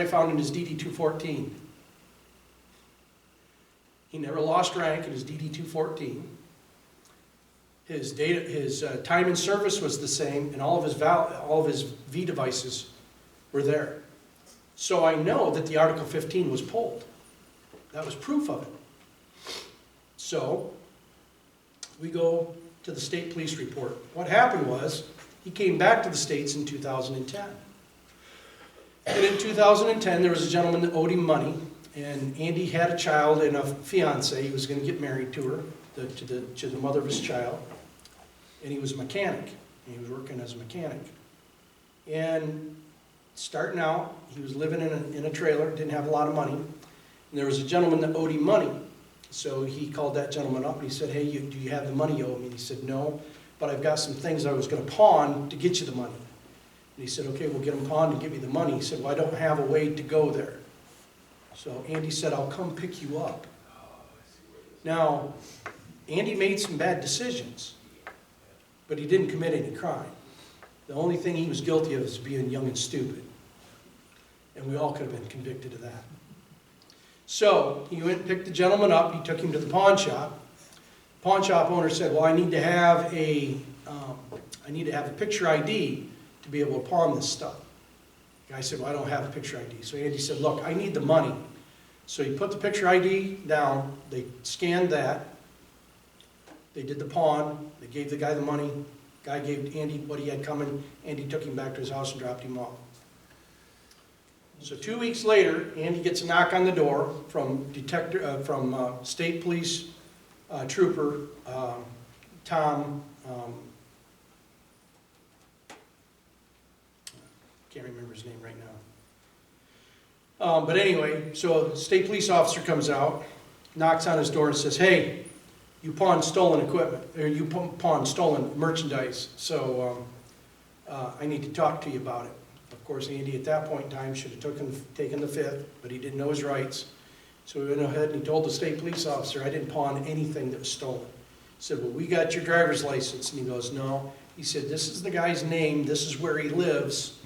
I found in his DD-214. He never lost rank in his DD-214. His time in service was the same, and all of his V devices were there. So I know that the Article 15 was pulled. That was proof of it. So we go to the state police report. What happened was, he came back to the States in 2010. And in 2010, there was a gentleman that owed him money, and Andy had a child and a fiance. He was going to get married to her, to the mother of his child. And he was a mechanic, and he was working as a mechanic. And starting out, he was living in a trailer, didn't have a lot of money. And there was a gentleman that owed him money. So he called that gentleman up and he said, hey, do you have the money you owe me? And he said, no, but I've got some things I was going to pawn to get you the money. And he said, okay, we'll get them pawned and give me the money. He said, well, I don't have a way to go there. So Andy said, I'll come pick you up. Now, Andy made some bad decisions, but he didn't commit any crime. The only thing he was guilty of is being young and stupid. And we all could have been convicted of that. So he went and picked the gentleman up. He took him to the pawn shop. The pawn shop owner said, well, I need to have a picture ID to be able to pawn this stuff. The guy said, well, I don't have a picture ID. So Andy said, look, I need the money. So he put the picture ID down. They scanned that. They did the pawn. They gave the guy the money. The guy gave Andy what he had coming. Andy took him back to his house and dropped him off. So 2 weeks later, Andy gets a knock on the door from state police trooper Tom. Can't remember his name right now. But anyway, so state police officer comes out, knocks on his door and says, hey, you pawned stolen equipment, or you pawned stolen merchandise, so I need to talk to you about it. Of course, Andy at that point in time should have taken the fifth, but he didn't know his rights. So he went ahead and he told the state police officer, I didn't pawn anything that was stolen. He said, well, we got your driver's license. And he goes, no. He said, this is the guy's name, this is where he lives.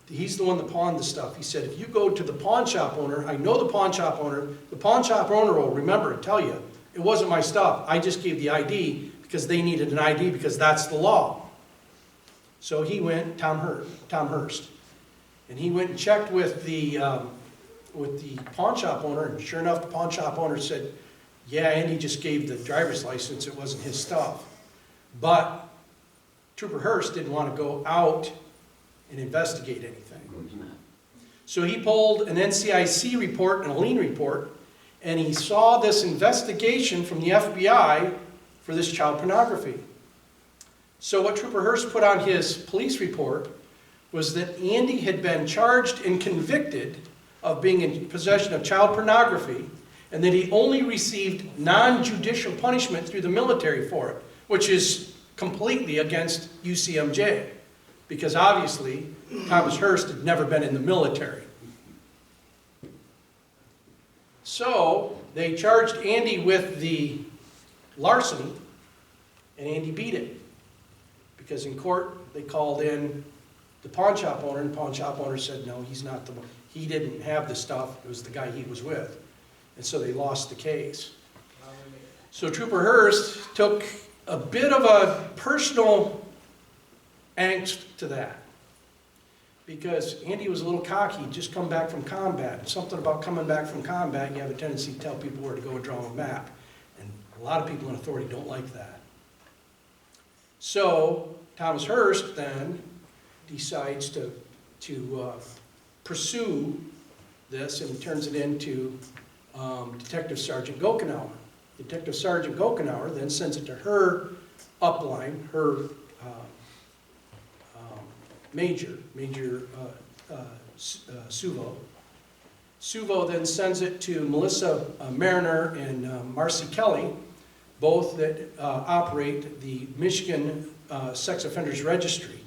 He's the one that pawned the stuff. He said, if you go to the pawn shop owner, I know the pawn shop owner will remember and tell you, it wasn't my stuff. I just gave the ID because they needed an ID because that's the law. So he went, Tom Hurst, and he went and checked with the pawn shop owner, and sure enough, the pawn shop owner said, yeah, Andy just gave the driver's license, it wasn't his stuff. But Trooper Hurst didn't want to go out and investigate anything. So he pulled an NCIC report and a lien report, and he saw this investigation from the FBI for this child pornography. So what Trooper Hurst put on his police report was that Andy had been charged and convicted of being in possession of child pornography, and that he only received non-judicial punishment through the military for it, which is completely against UCMJ, because obviously Thomas Hurst had never been in the military. So they charged Andy with the larceny, and Andy beat it. Because in court, they called in the pawn shop owner, and the pawn shop owner said, no, he's not the one. He didn't have the stuff. It was the guy he was with. And so they lost the case. So Trooper Hurst took a bit of a personal angst to that. Because Andy was a little cocky. He'd just come back from combat. Something about coming back from combat, you have a tendency to tell people where to go and draw a map. And a lot of people in authority don't like that. So Thomas Hurst then decides to pursue this, and he turns it into Detective Sergeant Gokenauer. Detective Sergeant Gokenauer then sends it to her upline, her Major Suvo. Suvo then sends it to Melissa Mariner and Marcy Kelly, both that operate the Michigan Sex Offenders Registry,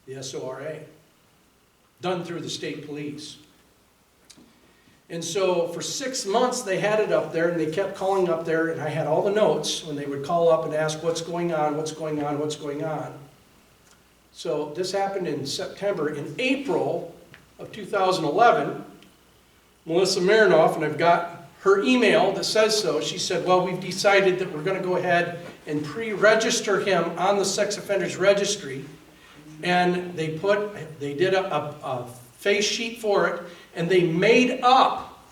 the SORA, done through the state police. And so for 6 months they had it up there, and they kept calling up there, and I had all the notes when they would call up and ask what's going on, what's going on, what's going on. So this happened in September. In April of 2011, Melissa Marinoff, and I've got her email that says so, she said, well, we've decided that we're going to go ahead and pre-register him on the sex offenders registry. And they did a face sheet for it, and they made up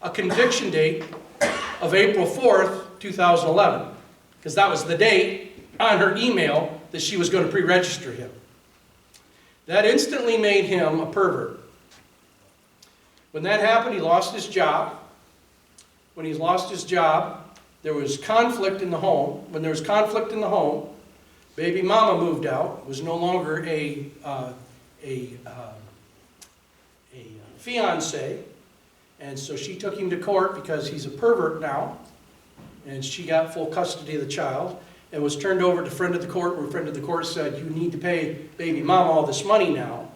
a conviction date of April 4th, 2011, because that was the date on her email that she was going to pre-register him. That instantly made him a pervert. When that happened, he lost his job. When he lost his job, there was conflict in the home. When there was conflict in the home, baby mama moved out, was no longer a fiance, and so she took him to court because he's a pervert now, and she got full custody of the child, and was turned over to a friend of the court, where a friend of the court said, you need to pay baby mama all this money now,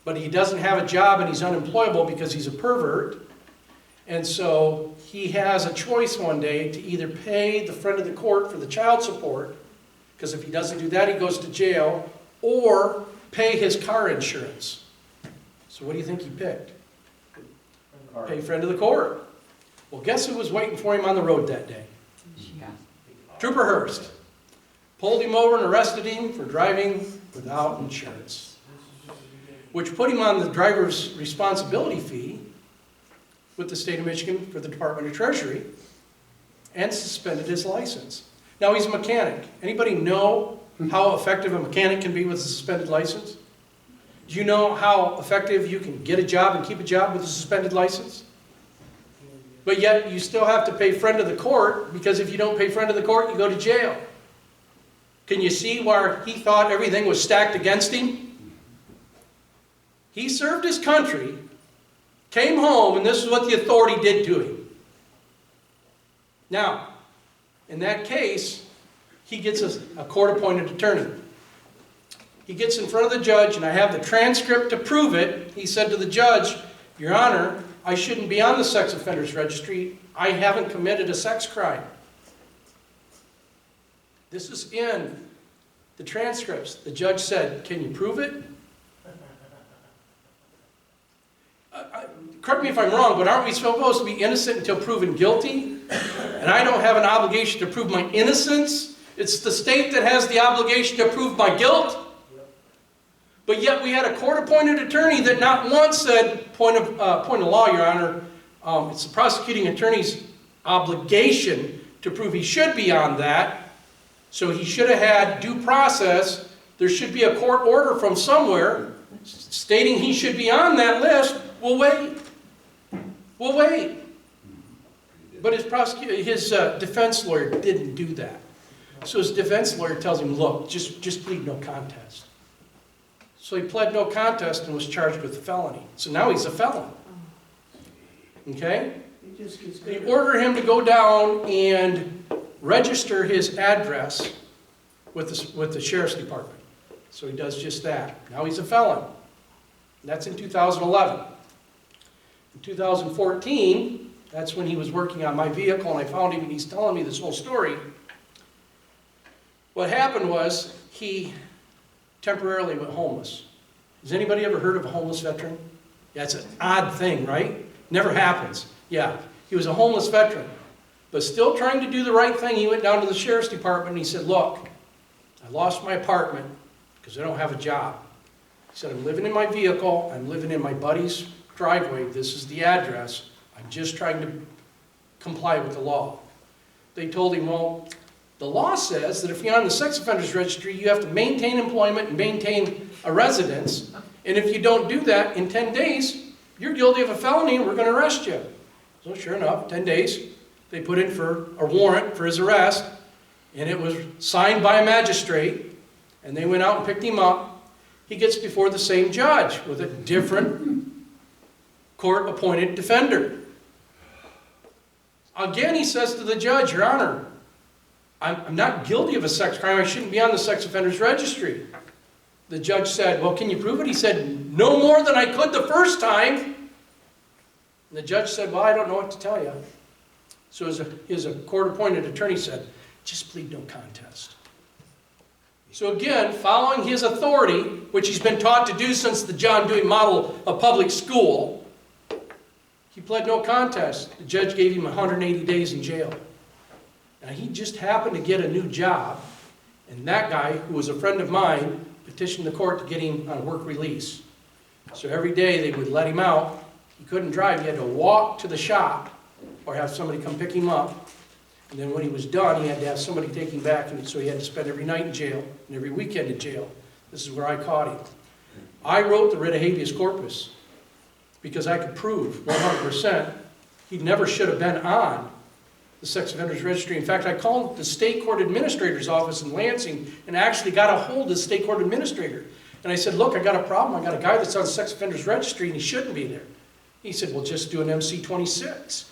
but he doesn't have a job and he's unemployable because he's a pervert, and so he has a choice one day to either pay the friend of the court for the child support, because if he doesn't do that, he goes to jail, or pay his car insurance. So what do you think he picked? Pay friend of the court. Well, guess who was waiting for him on the road that day? Trooper Hurst. Pulled him over and arrested him for driving without insurance, which put him on the driver's responsibility fee with the state of Michigan for the Department of Treasury, and suspended his license. Now he's a mechanic. Anybody know how effective a mechanic can be with a suspended license? Do you know how effective you can get a job and keep a job with a suspended license? But yet you still have to pay friend of the court, because if you don't pay friend of the court, you go to jail. Can you see where he thought everything was stacked against him? He served his country, came home, and this is what the authority did to him. Now, in that case, he gets a court-appointed attorney. He gets in front of the judge, and I have the transcript to prove it. He said to the judge, Your Honor, I shouldn't be on the sex offenders registry. I haven't committed a sex crime. This is in the transcripts. The judge said, can you prove it? Correct me if I'm wrong, but aren't we supposed to be innocent until proven guilty? And I don't have an obligation to prove my innocence. It's the state that has the obligation to prove my guilt. But yet we had a court-appointed attorney that not once said, point of law, Your Honor, it's the prosecuting attorney's obligation to prove he should be on that. So he should have had due process. There should be a court order from somewhere stating he should be on that list. We'll wait. We'll wait. But his defense lawyer didn't do that. So his defense lawyer tells him, look, just plead no contest. So he pled no contest and was charged with a felony. So now he's a felon. Okay? They order him to go down and register his address with the sheriff's department. So he does just that. Now he's a felon. And that's in 2011. In 2014, that's when he was working on my vehicle, and I found him, and he's telling me this whole story. What happened was he temporarily went homeless. Has anybody ever heard of a homeless veteran? Yeah, it's an odd thing, right? Never happens. Yeah, he was a homeless veteran, but still trying to do the right thing. He went down to the sheriff's department and he said, look, I lost my apartment because I don't have a job. He said, I'm living in my vehicle. I'm living in my buddy's driveway. This is the address. I'm just trying to comply with the law. They told him, well, the law says that if you're on the sex offenders registry, you have to maintain employment and maintain a residence. And if you don't do that in 10 days, you're guilty of a felony and we're going to arrest you. So sure enough, 10 days, they put in for a warrant for his arrest, and it was signed by a magistrate, and they went out and picked him up. He gets before the same judge with a different court-appointed defender. Again, he says to the judge, Your Honor, I'm not guilty of a sex crime. I shouldn't be on the sex offenders registry. The judge said, well, can you prove it? He said, no more than I could the first time. And the judge said, well, I don't know what to tell you. So his court-appointed attorney said, just plead no contest. So again, following his authority, which he's been taught to do since the John Dewey model of public school, he pled no contest. The judge gave him 180 days in jail. Now he just happened to get a new job, and that guy, who was a friend of mine, petitioned the court to get him on work release. So every day they would let him out. He couldn't drive, he had to walk to the shop or have somebody come pick him up. And then when he was done, he had to have somebody take him back, and so he had to spend every night in jail and every weekend in jail. This is where I caught him. I wrote the writ of habeas corpus because I could prove 100% he never should have been on the sex offenders registry. In fact, I called the state court administrator's office in Lansing and actually got a hold of the state court administrator. And I said, look, I got a problem. I got a guy that's on the sex offenders registry and he shouldn't be there. He said, well, just do an MC-26.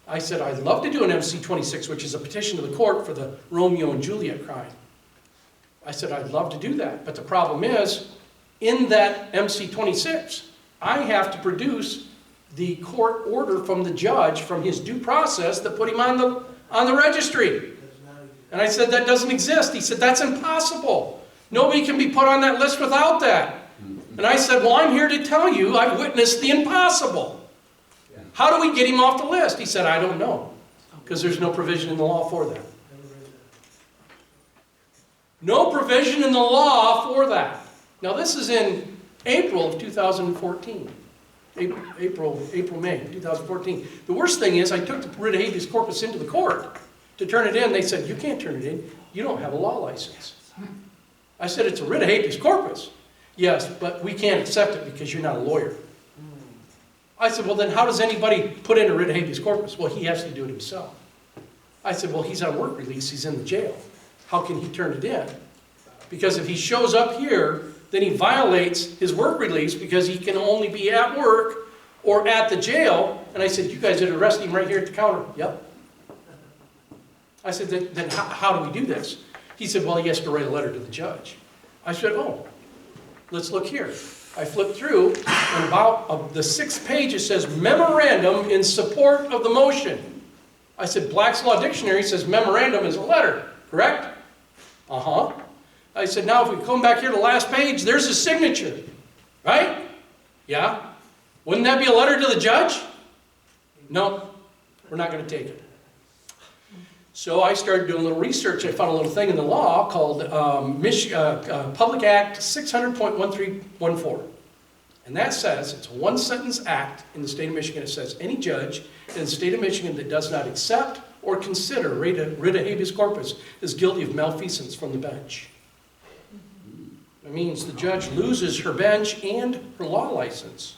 I said, I'd love to do an MC-26, which is a petition to the court for the Romeo and Juliet crime. I said, I'd love to do that. But the problem is, in that MC-26, I have to produce the court order from the judge, from his due process, that put him on the registry. And I said, that doesn't exist. He said, that's impossible. Nobody can be put on that list without that. And I said, well, I'm here to tell you I've witnessed the impossible. How do we get him off the list? He said, I don't know, because there's no provision in the law for that. No provision in the law for that. Now this is in April of 2014. April, May 2014. The worst thing is I took the writ of habeas corpus into the court to turn it in. They said, you can't turn it in. You don't have a law license. I said, it's a writ of habeas corpus. Yes, but we can't accept it because you're not a lawyer. I said, well, then how does anybody put in a writ of habeas corpus? Well, he has to do it himself. I said, well, he's on work release. He's in the jail. How can he turn it in? Because if he shows up here, then he violates his work release because he can only be at work or at the jail. And I said, you guys did arrest him right here at the counter. Yep. I said, then how do we do this? He said, well, he has to write a letter to the judge. I said, oh, let's look here. I flipped through, and about the 6th page it says, memorandum in support of the motion. I said, Black's Law Dictionary says memorandum is a letter, correct? Uh-huh. I said, now if we come back here to the last page, there's a signature, right? Yeah. Wouldn't that be a letter to the judge? No, we're not going to take it. So I started doing a little research. I found a little thing in the law called Public Act 600.1314. And that says, it's a one-sentence act in the state of Michigan. It says, any judge in the state of Michigan that does not accept or consider writ of habeas corpus is guilty of malfeasance from the bench. That means the judge loses her bench and her law license.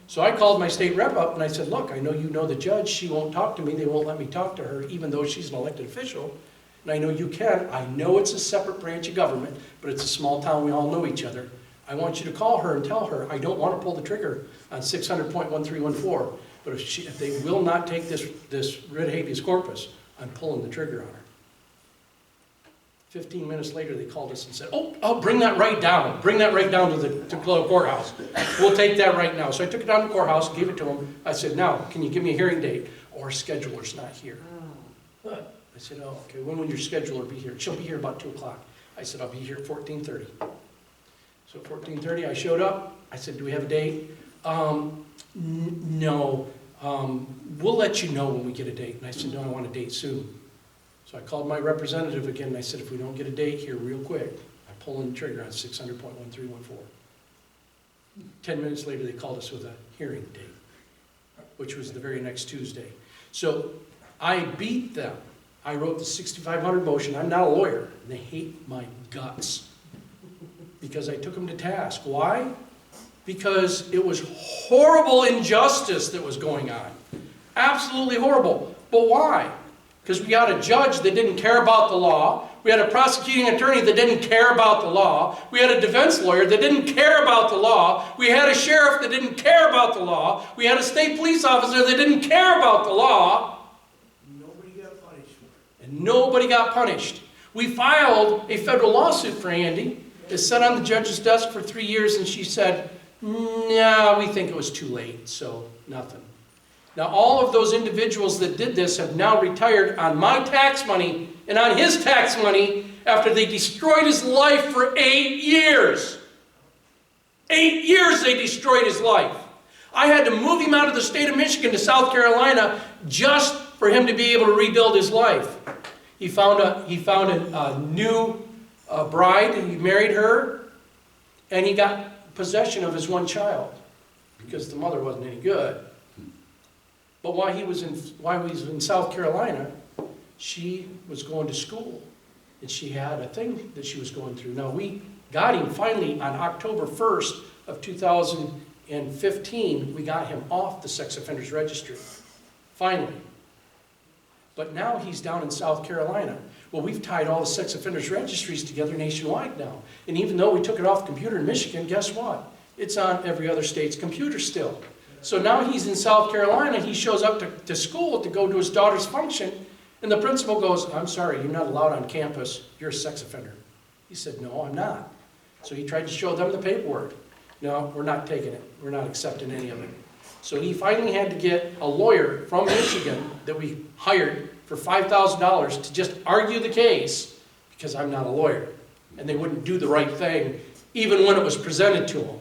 So I called my state rep up and I said, look, I know you know the judge. She won't talk to me. They won't let me talk to her, even though she's an elected official. And I know you can. I know it's a separate branch of government, but it's a small town. We all know each other. I want you to call her and tell her I don't want to pull the trigger on 600.1314. But if they will not take this writ of habeas corpus, I'm pulling the trigger on her. 15 minutes later, they called us and said, oh, bring that right down. Bring that right down to the courthouse. We'll take that right now. So I took it down to the courthouse, gave it to them. I said, now, can you give me a hearing date? Our scheduler's not here. I said, oh, okay, when will your scheduler be here? She'll be here about 2 o'clock. I said, I'll be here at 14:30. So at 14:30, I showed up. I said, do we have a date? No. We'll let you know when we get a date. And I said, no, I want a date soon. So I called my representative again, and I said, if we don't get a date here real quick, I pull in the trigger on 600.1314. 10 minutes later, they called us with a hearing date, which was the very next Tuesday. So I beat them. I wrote the 6500 motion. I'm not a lawyer, and they hate my guts because I took them to task. Why? Because it was horrible injustice that was going on. Absolutely horrible. But why? Because we had a judge that didn't care about the law. We had a prosecuting attorney that didn't care about the law. We had a defense lawyer that didn't care about the law. We had a sheriff that didn't care about the law. We had a state police officer that didn't care about the law. Nobody got punished for it. And nobody got punished. We filed a federal lawsuit for Andy. It sat on the judge's desk for 3 years, and she said, no, we think it was too late, so nothing. Now, all of those individuals that did this have now retired on my tax money and on his tax money after they destroyed his life for 8 years. 8 years they destroyed his life. I had to move him out of the state of Michigan to South Carolina just for him to be able to rebuild his life. He found a new bride, and he married her, and he got possession of his one child because the mother wasn't any good. But while he was in South Carolina, she was going to school, and she had a thing that she was going through. Now, we got him finally on October 1st of 2015, we got him off the sex offenders registry, finally. But now he's down in South Carolina. Well, we've tied all the sex offenders registries together nationwide now. And even though we took it off the computer in Michigan, guess what? It's on every other state's computer still. So now he's in South Carolina, he shows up to school to go to his daughter's function, and the principal goes, "I'm sorry, you're not allowed on campus, you're a sex offender." He said, "No, I'm not." So he tried to show them the paperwork. "No, we're not taking it, we're not accepting any of it." So he finally had to get a lawyer from Michigan that we hired for $5,000 to just argue the case, because I'm not a lawyer. And they wouldn't do the right thing, even when it was presented to them.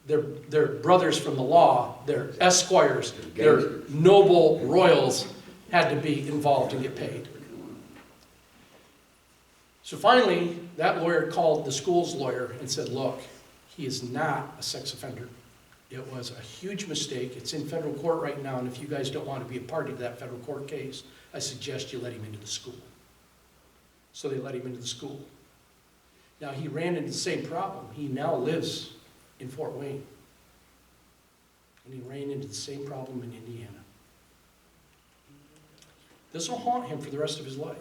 They're brothers from the law, they're esquires, they're noble royals, had to be involved and get paid. So finally, that lawyer called the school's lawyer and said, "Look, he is not a sex offender. It was a huge mistake. It's in federal court right now, and if you guys don't want to be a party to that federal court case, I suggest you let him into the school." So they let him into the school. Now, he ran into the same problem. He now lives in Fort Wayne. And he ran into the same problem in Indiana. This will haunt him for the rest of his life.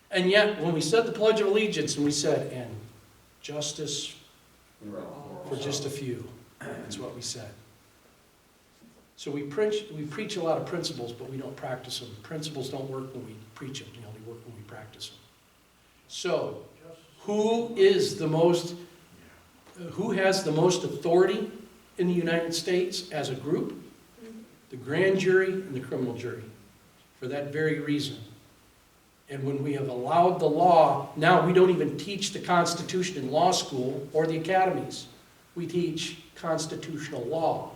And yet, when we said the Pledge of Allegiance and we said, "And justice for just a few," that's what we said. So we preach a lot of principles, but we don't practice them. Principles don't work when we preach them. They only work when we practice them. So, who has the most authority in the United States as a group? The grand jury and the criminal jury, for that very reason. And when we have allowed the law, now we don't even teach the Constitution in law school or the academies. We teach constitutional law,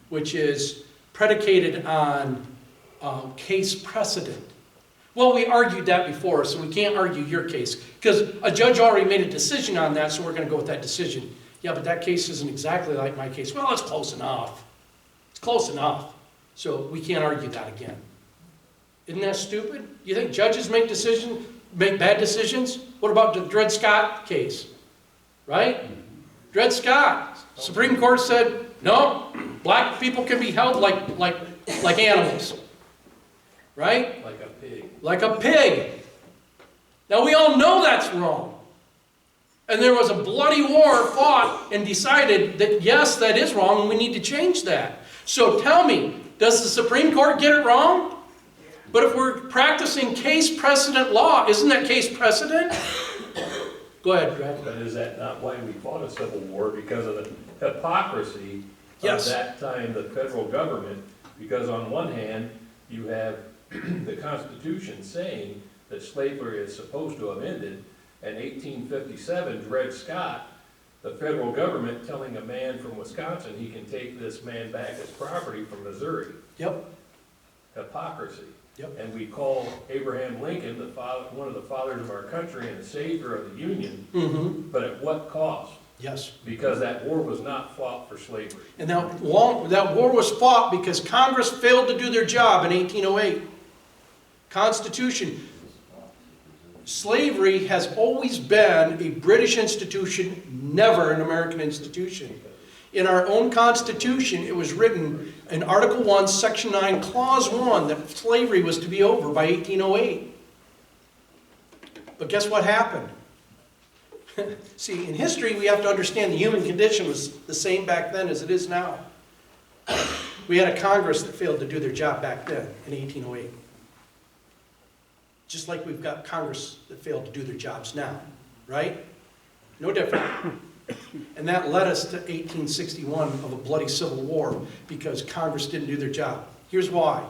which is predicated on case precedent. Well, we argued that before, so we can't argue your case, because a judge already made a decision on that, so we're going to go with that decision. Yeah, but that case isn't exactly like my case. Well, it's close enough. It's close enough. So we can't argue that again. Isn't that stupid? You think judges make bad decisions? What about the Dred Scott case? Right? Dred Scott. Supreme Court said, no, black people can be held like animals. Right? Like a pig. Like a pig. Now we all know that's wrong. And there was a bloody war fought and decided that yes, that is wrong and we need to change that. So tell me, does the Supreme Court get it wrong? But if we're practicing case precedent law, isn't that case precedent? Go ahead, Brad. But is that not why we fought a civil war? Because of the hypocrisy Yes. of that time, the federal government? Because on one hand, you have the Constitution saying that slavery is supposed to have ended. In 1857, Dred Scott, the federal government telling a man from Wisconsin he can take this man back his property from Missouri. Yep. Hypocrisy. Yep. And we call Abraham Lincoln one of the fathers of our country and the savior of the Union, Mm-hmm. but at what cost? Yes. Because that war was not fought for slavery. And that war was fought because Congress failed to do their job in 1808. Constitution. Slavery has always been a British institution, never an American institution. In our own Constitution, it was written in Article 1, Section 9, Clause 1, that slavery was to be over by 1808. But guess what happened? See, in history, we have to understand the human condition was the same back then as it is now. We had a Congress that failed to do their job back then in 1808. Just like we've got Congress that failed to do their jobs now, right? No different. And that led us to 1861 of a bloody civil war because Congress didn't do their job. Here's why.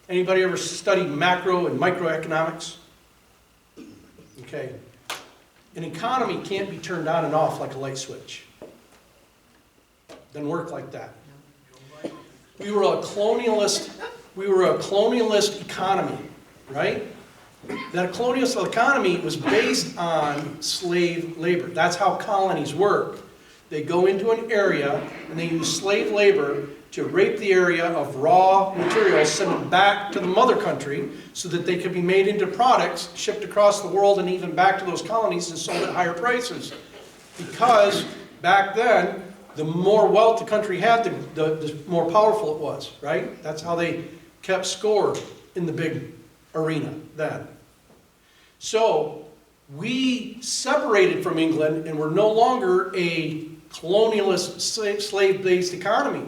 Anybody ever studied macro and microeconomics? Okay. An economy can't be turned on and off like a light switch. Doesn't work like that. We were a colonialist economy, right? That colonialist economy was based on slave labor. That's how colonies work. They go into an area and they use slave labor to rape the area of raw materials, send them back to the mother country so that they could be made into products shipped across the world and even back to those colonies and sold at higher prices. Because back then, the more wealth the country had, the more powerful it was, right? That's how they kept score in the big arena then. So we separated from England and were no longer a colonialist, slave-based economy.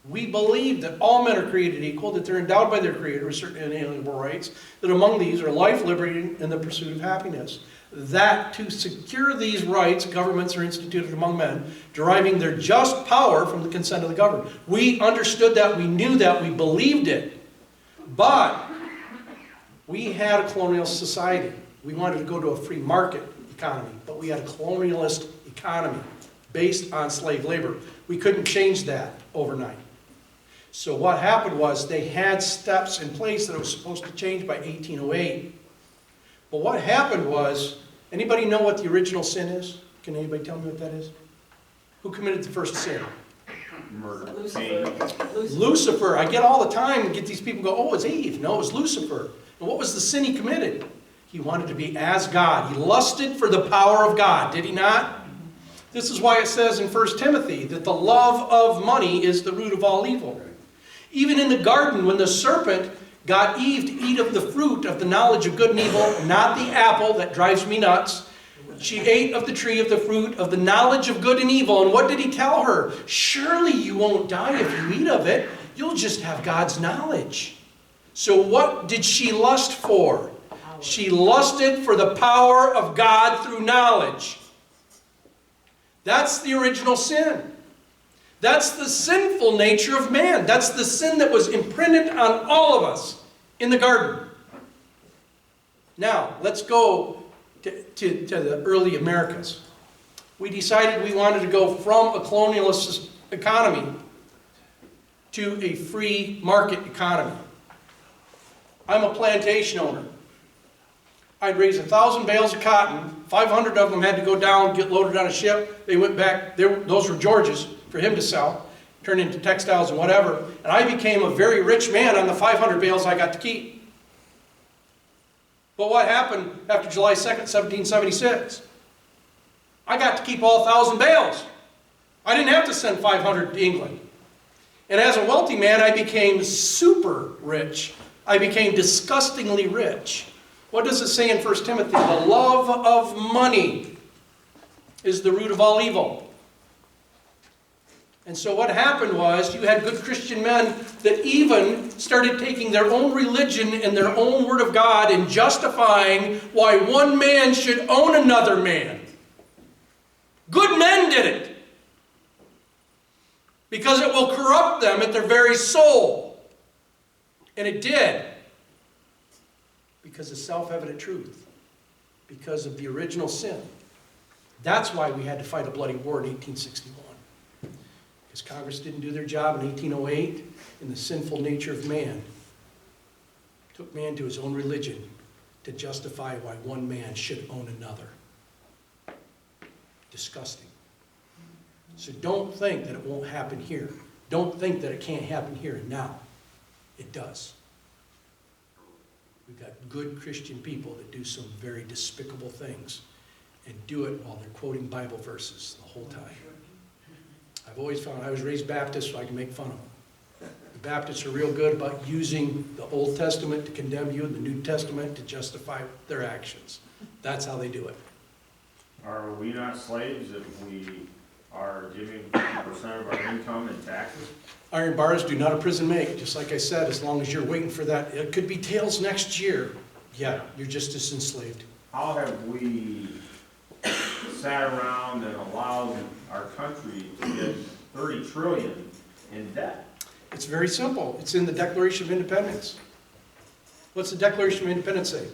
We believe that all men are created equal, that they're endowed by their Creator with certain inalienable rights, that among these are life, liberty, and the pursuit of happiness. That to secure these rights, governments are instituted among men, deriving their just power from the consent of the governed. We understood that, we knew that, we believed it. But we had a colonial society. We wanted to go to a free market economy, but we had a colonialist economy based on slave labor. We couldn't change that overnight. So what happened was they had steps in place that it was supposed to change by 1808. But what happened was, anybody know what the original sin is? Can anybody tell me what that is? Who committed the first sin? Murder. Lucifer. I get all the time, get these people go, oh, it's Eve. No, it was Lucifer. And what was the sin he committed? He wanted to be as God. He lusted for the power of God, did he not? This is why it says in 1 Timothy that the love of money is the root of all evil. Even in the garden, when the serpent got Eve to eat of the fruit of the knowledge of good and evil, not the apple that drives me nuts, she ate of the tree of the fruit of the knowledge of good and evil. And what did he tell her? Surely you won't die if you eat of it. You'll just have God's knowledge. So what did she lust for? She lusted for the power of God through knowledge. That's the original sin. That's the sinful nature of man. That's the sin that was imprinted on all of us in the garden. Now, let's go to the early Americas. We decided we wanted to go from a colonialist economy to a free market economy. I'm a plantation owner. I'd raise 1,000 bales of cotton. 500 of them had to go down, get loaded on a ship. They went back. Those were George's for him to sell, turn into textiles and whatever. And I became a very rich man on the 500 bales I got to keep. But what happened after July 2nd, 1776? I got to keep all 1,000 bales. I didn't have to send 500 to England. And as a wealthy man, I became super rich. I became disgustingly rich. What does it say in 1 Timothy? The love of money is the root of all evil. And so what happened was you had good Christian men that even started taking their own religion and their own word of God and justifying why one man should own another man. Good men did it. Because it will corrupt them at their very soul. And it did. Because of self-evident truth. Because of the original sin. That's why we had to fight a bloody war in 1861. Because Congress didn't do their job in 1808, and the sinful nature of man took man to his own religion to justify why one man should own another. Disgusting. So don't think that it won't happen here. Don't think that it can't happen here and now. It does. We've got good Christian people that do some very despicable things and do it while they're quoting Bible verses the whole time. I've always found, I was raised Baptist so I can make fun of them. The Baptists are real good about using the Old Testament to condemn you and the New Testament to justify their actions. That's how they do it. Are we not slaves if we are giving 50% of our income in taxes? Iron bars do not a prison make. Just like I said, as long as you're waiting for that, it could be tails next year. Yeah, you're just as enslaved. How have we sat around and allowed our country to get 30 trillion in debt? It's very simple. It's in the Declaration of Independence. What's the Declaration of Independence say?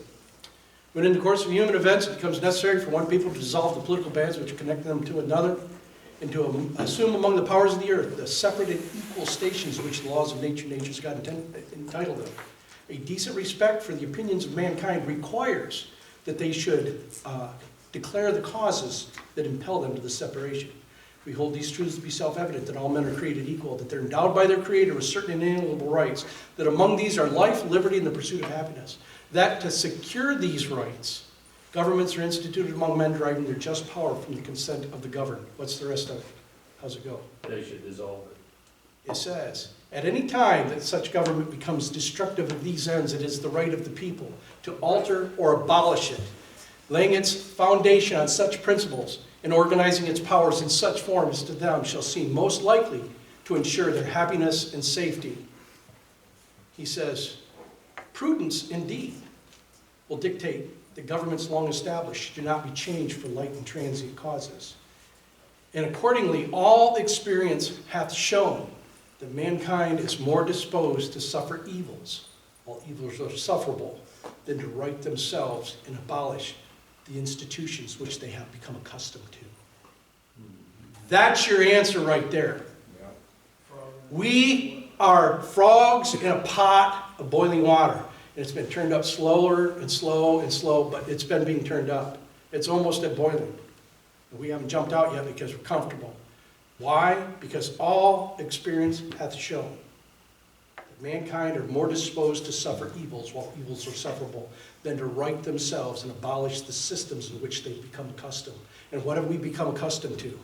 When in the course of human events it becomes necessary for one people to dissolve the political bands which connect them to another, and to assume among the powers of the earth the separate and equal stations which the laws of nature's God entitled them. A decent respect for the opinions of mankind requires that they should declare the causes that impel them to the separation. We hold these truths to be self-evident, that all men are created equal, that they're endowed by their Creator with certain inalienable rights, that among these are life, liberty, and the pursuit of happiness. That to secure these rights, governments are instituted among men deriving their just power from the consent of the governed. What's the rest of it? How's it go? They should dissolve it. It says, at any time that such government becomes destructive of these ends, it is the right of the people to alter or abolish it, laying its foundation on such principles and organizing its powers in such form as to them shall seem most likely to ensure their happiness and safety. He says, prudence indeed will dictate that governments long established do not be changed for light and transient causes. And accordingly, all experience hath shown that mankind is more disposed to suffer evils, all evils are sufferable, than to right themselves and abolish the institutions which they have become accustomed to. That's your answer right there. We are frogs in a pot of boiling water, and it's been turned up slower and slow and slow, but it's been being turned up. It's almost at boiling. We haven't jumped out yet because we're comfortable. Why? Because all experience hath shown that mankind are more disposed to suffer evils, while evils are sufferable, than to right themselves and abolish the systems in which they've become accustomed. And what have we become accustomed to?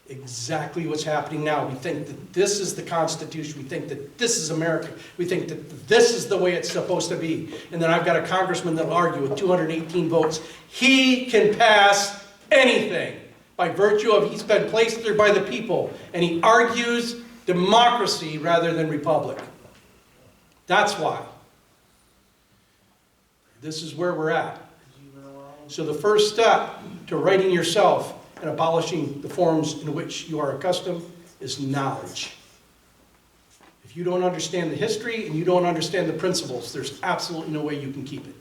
Exactly what's happening now. We think that this is the Constitution. We think that this is America. We think that this is the way it's supposed to be. And then I've got a congressman that'll argue with 218 votes. He can pass anything by virtue of he's been placed there by the people. And he argues democracy rather than republic. That's why. This is where we're at. So the first step to righting yourself and abolishing the forms in which you are accustomed is knowledge. If you don't understand the history and you don't understand the principles, there's absolutely no way you can keep it.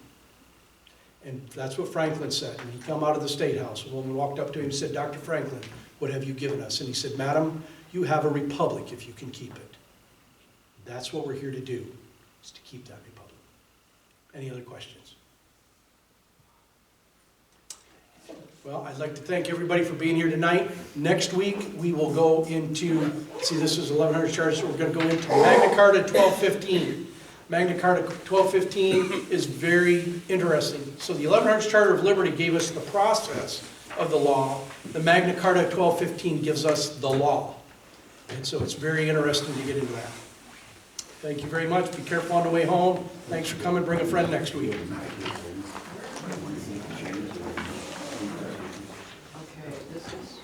And that's what Franklin said when he came out of the State House. A woman walked up to him and said, Dr. Franklin, what have you given us? And he said, Madam, you have a republic if you can keep it. That's what we're here to do, is to keep that republic. Any other questions? Well, I'd like to thank everybody for being here tonight. Next week, we will go into, see, this is 1100 charges, so we're going to go into Magna Carta 1215. Magna Carta 1215 is very interesting. So the 1100 Charter of Liberty gave us the process of the law. The Magna Carta 1215 gives us the law. And so it's very interesting to get into that. Thank you very much. Be careful on the way home. Thanks for coming. Bring a friend next week. Okay, this is.